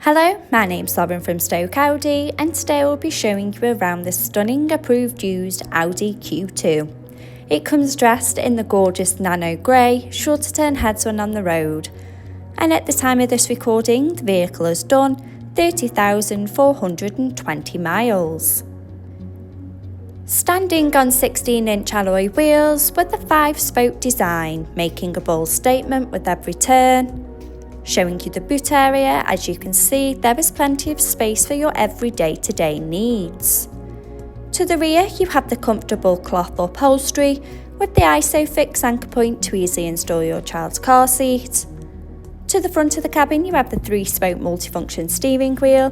Hello, my name's Lauren from Stoke Audi, and today I will be showing you around this stunning approved used Audi Q2. It comes dressed in the gorgeous nano grey, sure to turn heads when on the road. And at the time of this recording, the vehicle has done 30,420 miles. Standing on 16-inch alloy wheels with a 5-spoke design, making a bold statement with every turn. Showing you the boot area, as you can see, there is plenty of space for your every day-to-day needs. To the rear, you have the comfortable cloth upholstery with the ISOFIX anchor point to easily install your child's car seat. To the front of the cabin, you have the 3-spoke multifunction steering wheel,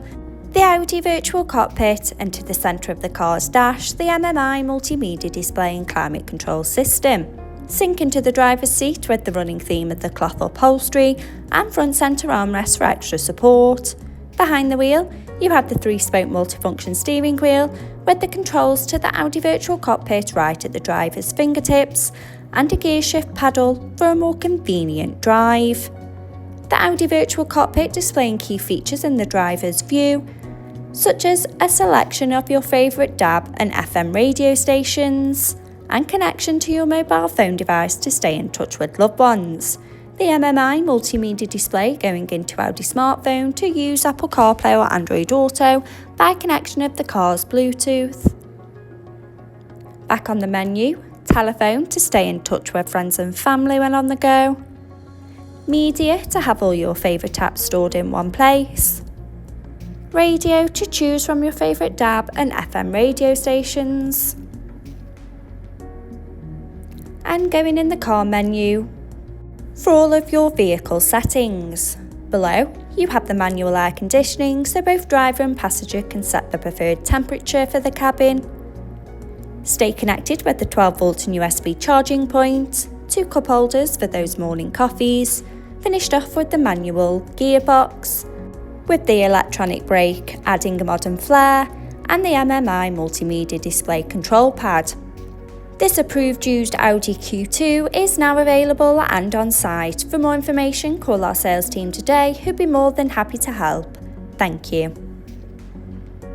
the Audi virtual cockpit, and to the centre of the car's dash, the MMI multimedia display and climate control system. Sink into the driver's seat with the running theme of the cloth upholstery and front centre armrest for extra support. Behind the wheel, you have the 3-spoke multifunction steering wheel with the controls to the Audi virtual cockpit right at the driver's fingertips and a gear shift paddle for a more convenient drive. The Audi virtual cockpit displaying key features in the driver's view, such as a selection of your favourite DAB and FM radio stations, and connection to your mobile phone device to stay in touch with loved ones. The MMI multimedia display going into Audi smartphone to use Apple CarPlay or Android Auto by connection of the car's Bluetooth. Back on the menu, telephone to stay in touch with friends and family when on the go. Media to have all your favourite apps stored in one place. Radio to choose from your favourite DAB and FM radio stations. And going in the car menu for all of your vehicle settings. Below, you have the manual air conditioning, so both driver and passenger can set the preferred temperature for the cabin. Stay connected with the 12-volt and USB charging point, 2 cup holders for those morning coffees, finished off with the manual gearbox, with the electronic brake adding a modern flair, and the MMI multimedia display control pad. This approved used Audi Q2 is now available and on site. For more information, call our sales team today, who'd be more than happy to help. Thank you.